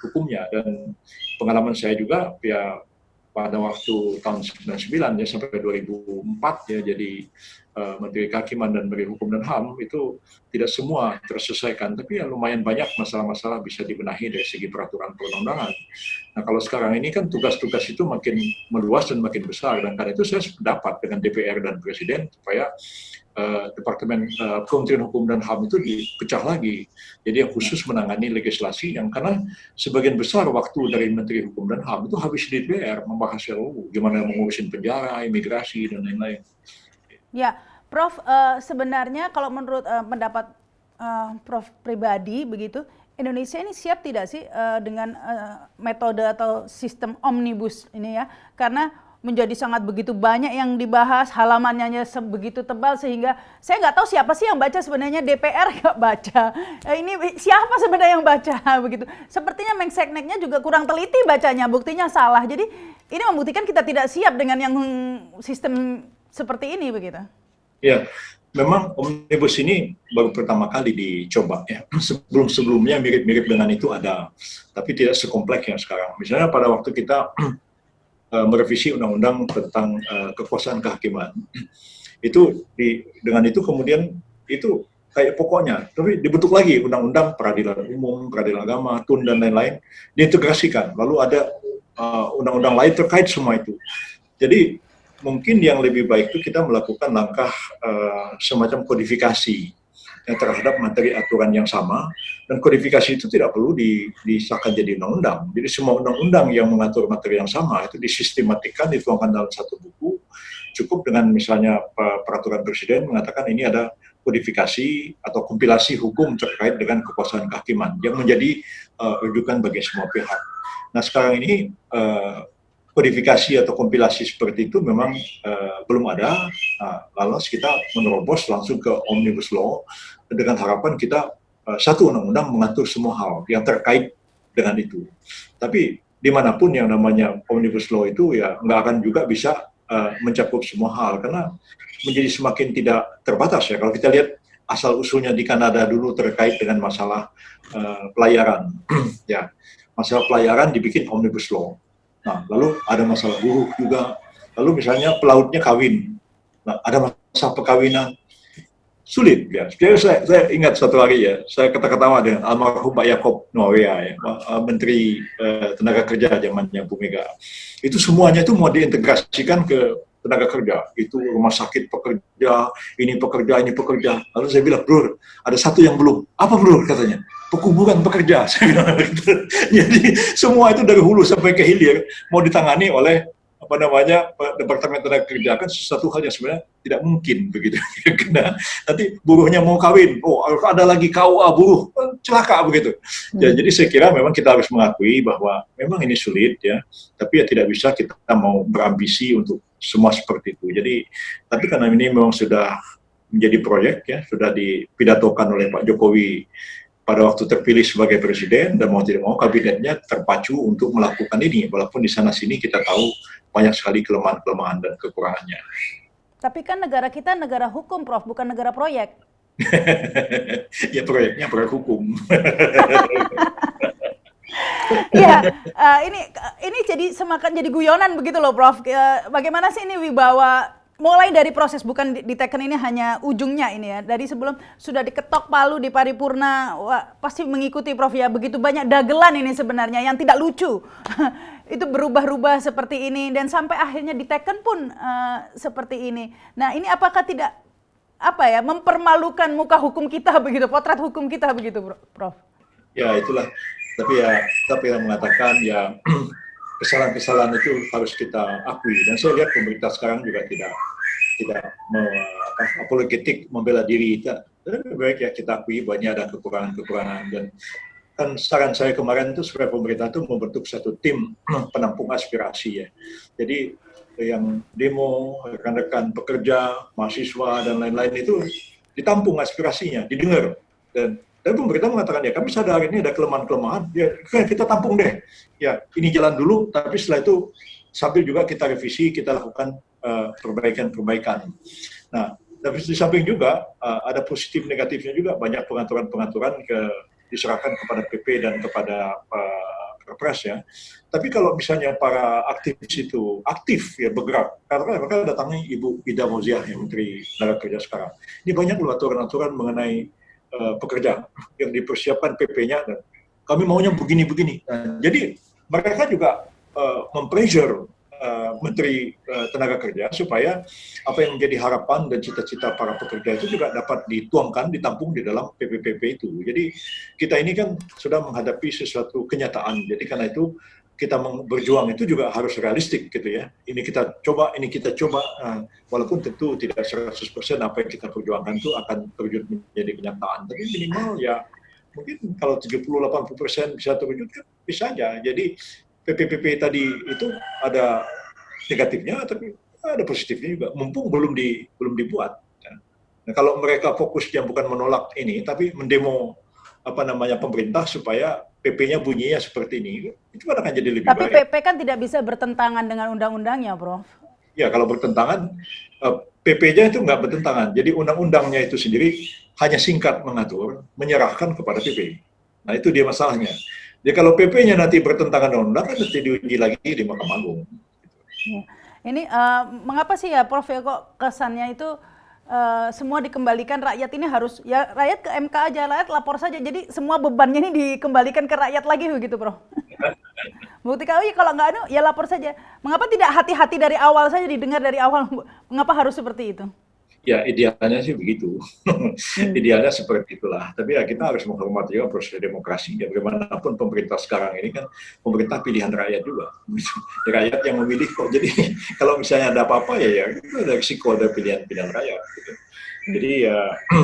hukumnya. Dan pengalaman saya juga ya pada waktu tahun 99 ya sampai 2004 ya jadi Menteri Kehakiman dan Menteri Hukum dan HAM itu tidak semua terselesaikan, tapi ya lumayan banyak masalah-masalah bisa dibenahi dari segi peraturan perundang-undangan. Nah kalau sekarang ini kan tugas-tugas itu makin meluas dan makin besar, dan karena itu saya sependapat dengan DPR dan Presiden supaya Departemen Kementerian Hukum dan HAM itu dipecah lagi. Jadi yang khusus menangani legislasi yang karena sebagian besar waktu dari Menteri Hukum dan HAM itu habis di DPR membahas RUU, gimana mengurusin penjara, imigrasi dan lain-lain. Ya, Prof, sebenarnya kalau menurut pendapat Prof pribadi begitu, Indonesia ini siap tidak sih dengan metode atau sistem omnibus ini ya? Karena menjadi sangat begitu banyak yang dibahas, halamannya begitu tebal sehingga saya nggak tahu siapa sih yang baca, sebenarnya DPR nggak baca. Ini siapa sebenarnya yang baca begitu? Sepertinya Mensekneknya juga kurang teliti bacanya, buktinya salah. Jadi ini membuktikan kita tidak siap dengan yang sistem seperti ini begitu. Ya, memang omnibus ini baru pertama kali dicoba ya. Sebelum-sebelumnya mirip-mirip dengan itu ada, tapi tidak sekompleks yang sekarang. Misalnya pada waktu kita merevisi undang-undang tentang kekuasaan kehakiman. Itu dengan itu kemudian itu kayak pokoknya, tapi dibentuk lagi undang-undang peradilan umum, peradilan agama, TUN dan lain-lain, diintegrasikan. Lalu ada undang-undang lain terkait semua itu. Jadi mungkin yang lebih baik itu kita melakukan langkah semacam kodifikasi terhadap materi aturan yang sama, dan kodifikasi itu tidak perlu disahkan jadi undang-undang. Jadi semua undang-undang yang mengatur materi yang sama itu disistematikan, dituangkan dalam satu buku. Cukup dengan misalnya peraturan presiden mengatakan ini ada kodifikasi atau kompilasi hukum terkait dengan kekuasaan kehakiman yang menjadi rujukan bagi semua pihak. Nah sekarang ini kodifikasi atau kompilasi seperti itu memang belum ada. Lalu kita menerobos langsung ke Omnibus Law dengan harapan kita satu undang-undang mengatur semua hal yang terkait dengan itu. Tapi dimanapun yang namanya Omnibus Law itu ya nggak akan juga bisa mencakup semua hal karena menjadi semakin tidak terbatas ya. Kalau kita lihat asal-usulnya di Kanada dulu terkait dengan masalah pelayaran, ya masalah pelayaran dibikin Omnibus Law. Nah, lalu ada masalah buruh juga. Lalu misalnya pelautnya kawin. Nah, ada masalah perkawinan. Sulit ya. Jadi saya ingat suatu hari ya, saya ketawa dengan almarhum Pak Yaakob Noah ya, Menteri Tenaga Kerja zamannya Bu Mega. Itu semuanya itu mau diintegrasikan ke tenaga kerja. Itu rumah sakit pekerja, ini pekerja, ini pekerja. Lalu saya bilang, "Bro, ada satu yang belum." "Apa, Bro?" katanya. "Pekuburan pekerja." Saya bilang gitu. Jadi semua itu dari hulu sampai ke hilir mau ditangani oleh Departemen Tenaga Kerja, kan sesuatu hal yang sebenarnya tidak mungkin begitu. Karena nanti buruhnya mau kawin, ada lagi KUA buruh, celaka begitu. Ya, jadi saya kira memang kita harus mengakui bahwa memang ini sulit ya, tapi ya tidak bisa kita mau berambisi untuk semua seperti itu. Jadi, tapi karena ini memang sudah menjadi proyek ya, sudah dipidatokan oleh Pak Jokowi pada waktu terpilih sebagai presiden, dan mau tidak mau kabinetnya terpacu untuk melakukan ini, walaupun di sana sini kita tahu banyak sekali kelemahan-kelemahan dan kekurangannya. Tapi kan negara kita negara hukum, Prof, bukan negara proyek. Ya proyeknya proyek hukum. Iya, ini jadi semakin jadi guyonan begitu loh, Prof. Bagaimana sih ini wibawa mulai dari proses, bukan diteken ini hanya ujungnya ini ya. Dari sebelum sudah diketok palu di paripurna, wah, pasti mengikuti, Prof, ya. Begitu banyak dagelan ini sebenarnya yang tidak lucu. Itu berubah-ubah seperti ini dan sampai akhirnya diteken pun seperti ini. Nah, ini apakah tidak mempermalukan muka hukum kita begitu, potret hukum kita begitu, Prof? Ya itulah, tapi yang mengatakan ya kesalahan-kesalahan itu harus kita akui, dan saya lihat pemerintah sekarang juga tidak apologetik membela diri. Lebih baik ya kita akui bahwa ada kekurangan-kekurangan, dan kan saran saya kemarin itu supaya pemerintah itu membentuk satu tim penampung aspirasi ya. Jadi yang demo, rekan-rekan pekerja, mahasiswa dan lain-lain itu ditampung aspirasinya, didengar, dan pemerintah mengatakan ya kami sadar ini ada kelemahan-kelemahan, ya kita tampung deh. Ya ini jalan dulu, tapi setelah itu sambil juga kita revisi, kita lakukan perbaikan-perbaikan. Nah, tapi di samping juga ada positif negatifnya juga, banyak pengaturan-pengaturan diserahkan kepada PP dan kepada Perpres ya. Tapi kalau misalnya para aktivis itu aktif ya bergerak, karena mereka datangi Ibu Ida Mauziah yang Menteri Tenaga Kerja sekarang. Ini banyak loh aturan-aturan mengenai pekerja yang dipersiapkan PP-nya, dan kami maunya begini-begini. Nah, jadi mereka juga mempressure Menteri Tenaga Kerja supaya apa yang menjadi harapan dan cita-cita para pekerja itu juga dapat dituangkan, ditampung di dalam PP-PP itu. Jadi kita ini kan sudah menghadapi sesuatu kenyataan. Jadi karena itu kita berjuang itu juga harus realistik gitu ya. Ini kita coba, walaupun tentu tidak 100% apa yang kita perjuangkan itu akan terwujud menjadi kenyataan. Tapi minimal ya mungkin kalau 70-80% bisa terwujud kan bisa aja. Jadi PPPP tadi itu ada negatifnya, tapi ada positifnya juga. Mumpung belum dibuat. Nah, kalau mereka fokusnya bukan menolak ini, tapi mendemo pemerintah supaya PP-nya bunyinya seperti ini, itu akan jadi lebih baik. Tapi PP kan tidak bisa bertentangan dengan undang-undangnya, Prof. Ya, kalau bertentangan, PP-nya itu nggak bertentangan. Jadi undang-undangnya itu sendiri hanya singkat mengatur, menyerahkan kepada PP. Nah, itu dia masalahnya. Jadi kalau PP-nya nanti bertentangan dengan undang, kan nanti diuji lagi di Mahkamah Agung. Ya. Ini mengapa sih ya, Prof, ya kok kesannya itu semua dikembalikan, rakyat ini harus, ya rakyat ke MK aja, rakyat lapor saja, jadi semua bebannya ini dikembalikan ke rakyat lagi begitu, Prof. Bukti kalau nggak ya lapor saja. Mengapa tidak hati-hati dari awal saja, didengar dari awal, mengapa harus seperti itu? Ya idealnya sih begitu, idealnya seperti itulah. Tapi ya kita harus menghormati juga proses demokrasi. Ya bagaimanapun pemerintah sekarang ini kan pemerintah pilihan rakyat juga. Rakyat yang memilih kok. Jadi kalau misalnya ada apa-apa ya itu ada risiko, ada pilihan-pilihan rakyat. Gitu. Jadi ya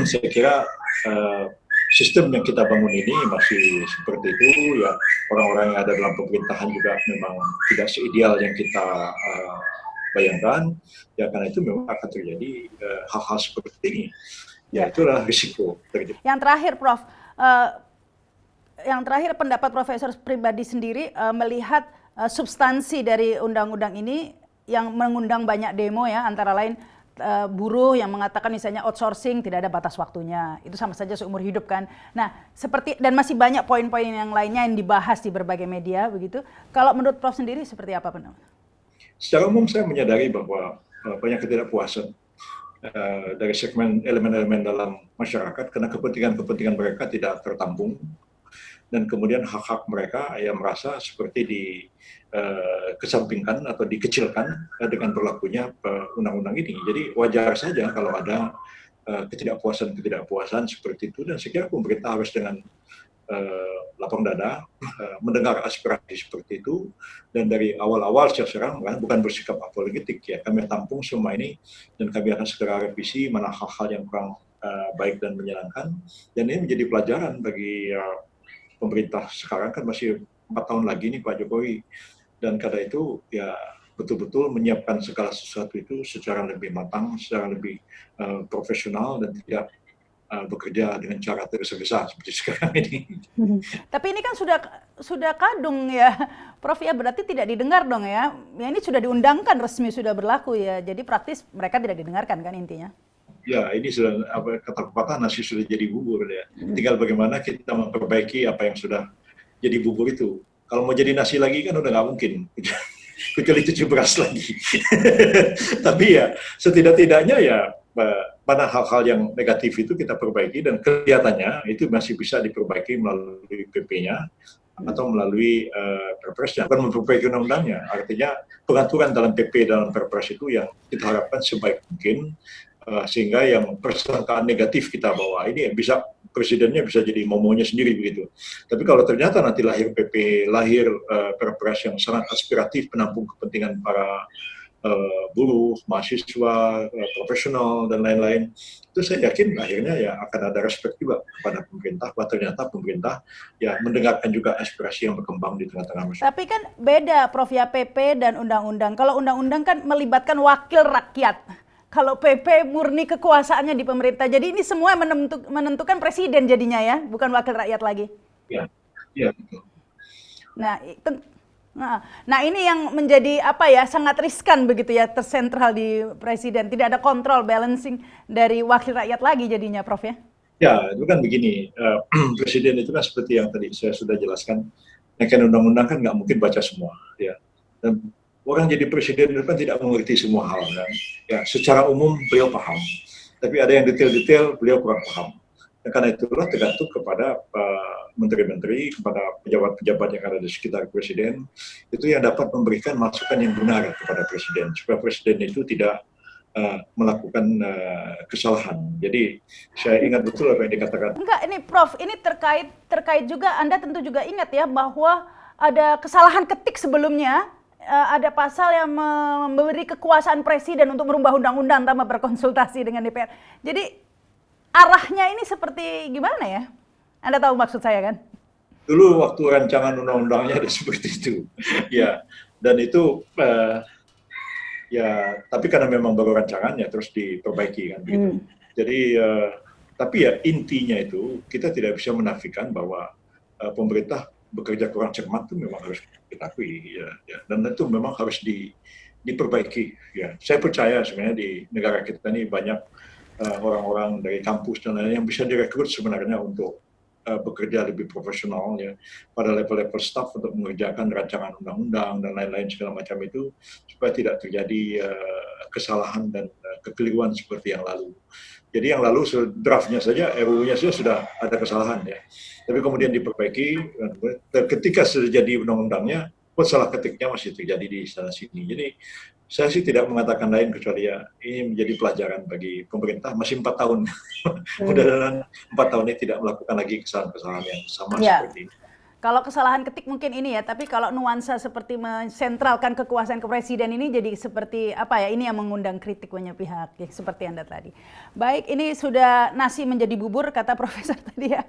saya kira sistem yang kita bangun ini masih seperti itu. Ya orang-orang yang ada dalam pemerintahan juga memang tidak seideal yang kita bayangkan, ya karena itu memang akan terjadi hal-hal seperti ini. Ya itulah risiko terjadi. Yang terakhir, Prof, pendapat Profesor pribadi sendiri melihat substansi dari undang-undang ini yang mengundang banyak demo ya, antara lain buruh yang mengatakan misalnya outsourcing tidak ada batas waktunya, itu sama saja seumur hidup kan. Nah, dan masih banyak poin-poin yang lainnya yang dibahas di berbagai media begitu. Kalau menurut Prof sendiri seperti apa pendapat? Secara umum saya menyadari bahwa banyak ketidakpuasan dari segmen elemen-elemen dalam masyarakat karena kepentingan-kepentingan mereka tidak tertampung, dan kemudian hak-hak mereka yang merasa seperti dikesampingkan atau dikecilkan dengan berlakunya undang-undang ini. Jadi wajar saja kalau ada ketidakpuasan seperti itu, dan saya kira pemerintah harus dengan lapang dada mendengar aspirasi seperti itu, dan dari awal-awal sekarang bukan bersikap apologetik ya, kami tampung semua ini dan kami akan segera revisi mana hal-hal yang kurang baik dan menyenangkan, dan ini menjadi pelajaran bagi pemerintah sekarang kan masih 4 tahun lagi nih Pak Jokowi, dan karena itu ya betul-betul menyiapkan segala sesuatu itu secara lebih matang, secara lebih profesional dan tidak bekerja dengan cara tergesa-gesa seperti sekarang ini. Tapi ini kan sudah kadung ya, Prof ya, berarti tidak didengar dong ya. Ya ini sudah diundangkan resmi, sudah berlaku ya. Jadi praktis mereka tidak didengarkan kan intinya. Ya, ini sudah kata pepatah nasi sudah jadi bubur ya. Tinggal bagaimana kita memperbaiki apa yang sudah jadi bubur itu. Kalau mau jadi nasi lagi kan udah nggak mungkin. Kecuali cuci beras lagi. Tapi ya setidak-tidaknya ya pada hal-hal yang negatif itu kita perbaiki dan kelihatannya itu masih bisa diperbaiki melalui PP-nya atau melalui Perpresnya, bukan memperbaiki undang-undangnya. Artinya pengaturan dalam PP dalam Perpres itu yang kita harapkan sebaik mungkin sehingga yang persangkaan negatif kita bawa ini bisa presidennya bisa jadi momonya sendiri begitu. Tapi kalau ternyata nanti lahir PP, lahir Perpres yang sangat aspiratif penampung kepentingan para buruh, mahasiswa, profesional dan lain-lain, itu saya yakin akhirnya ya akan ada respect juga kepada pemerintah bahwa ternyata pemerintah ya mendengarkan juga aspirasi yang berkembang di tengah-tengah masyarakat. Tapi kan beda Prof ya, PP dan undang-undang. Kalau undang-undang kan melibatkan wakil rakyat. Kalau PP murni kekuasaannya di pemerintah. Jadi ini semua menentukan presiden jadinya ya, bukan wakil rakyat lagi. Ya, ya betul. Nah ini yang menjadi sangat riskan begitu ya, tersentral di presiden. Tidak ada kontrol balancing dari wakil rakyat lagi jadinya Prof ya. Ya, itu kan begini, presiden itu kan seperti yang tadi saya sudah jelaskan, kan undang-undang kan nggak mungkin baca semua, ya. Dan orang jadi presiden itu kan tidak mengerti semua hal, kan. Ya, secara umum beliau paham, tapi ada yang detail-detail beliau kurang paham. Dan karena itulah tergantung kepada menteri-menteri, kepada pejabat-pejabat yang ada di sekitar presiden, itu yang dapat memberikan masukan yang benar kepada presiden, supaya presiden itu tidak melakukan kesalahan. Jadi saya ingat betul apa yang dikatakan. Enggak, ini Prof, ini terkait juga, Anda tentu juga ingat ya bahwa ada kesalahan ketik sebelumnya, ada pasal yang memberi kekuasaan presiden untuk merubah undang-undang tanpa berkonsultasi dengan DPR. Jadi arahnya ini seperti gimana ya? Anda tahu maksud saya kan? Dulu waktu rancangan undang-undangnya ada seperti itu, ya. Dan itu ya, tapi karena memang baru rancangan ya terus diperbaiki kan begitu. Jadi tapi ya intinya itu kita tidak bisa menafikan bahwa pemerintah bekerja kurang cermat itu memang harus kita akui ya, dan itu memang harus diperbaiki ya. Saya percaya sebenarnya di negara kita ini banyak orang-orang dari kampus dan lain-lain yang bisa direkrut sebenarnya untuk bekerja lebih profesional ya pada level-level staff untuk mengerjakan rancangan undang-undang dan lain-lain segala macam itu supaya tidak terjadi kesalahan dan kekeliruan seperti yang lalu. Jadi yang lalu draftnya saja, RUU-nya saja sudah ada kesalahan ya. Tapi kemudian diperbaiki dan ketika sudah jadi undang-undangnya, salah ketiknya masih terjadi di sana sini. Jadi saya sih tidak mengatakan lain kecuali ya ini menjadi pelajaran bagi pemerintah. Masih 4 tahun, mudah-mudahan 4 tahun ini tidak melakukan lagi kesalahan-kesalahan yang sama seperti ini. Kalau kesalahan ketik mungkin ini ya, tapi kalau nuansa seperti mensentralkan kekuasaan ke presiden ini jadi seperti ini yang mengundang kritik banyak pihak ya, seperti Anda tadi. Baik, ini sudah nasi menjadi bubur kata Profesor tadi ya.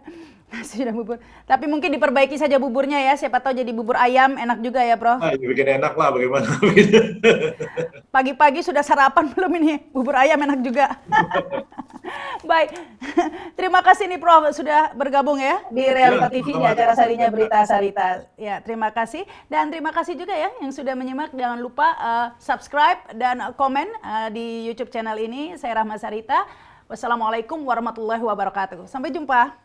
Nasi sudah bubur. Tapi mungkin diperbaiki saja buburnya ya, siapa tahu jadi bubur ayam enak juga ya, Prof. Bikin enak lah bagaimana. Pagi-pagi sudah sarapan belum ini? Bubur ayam enak juga. Baik, terima kasih nih Prof sudah bergabung ya di Realita TV di acara Sarinya Berita Sarita. Ya, terima kasih dan terima kasih juga ya yang sudah menyimak. Jangan lupa subscribe dan komen di YouTube channel ini. Saya Rahma Sarita. Wassalamualaikum warahmatullahi wabarakatuh. Sampai jumpa.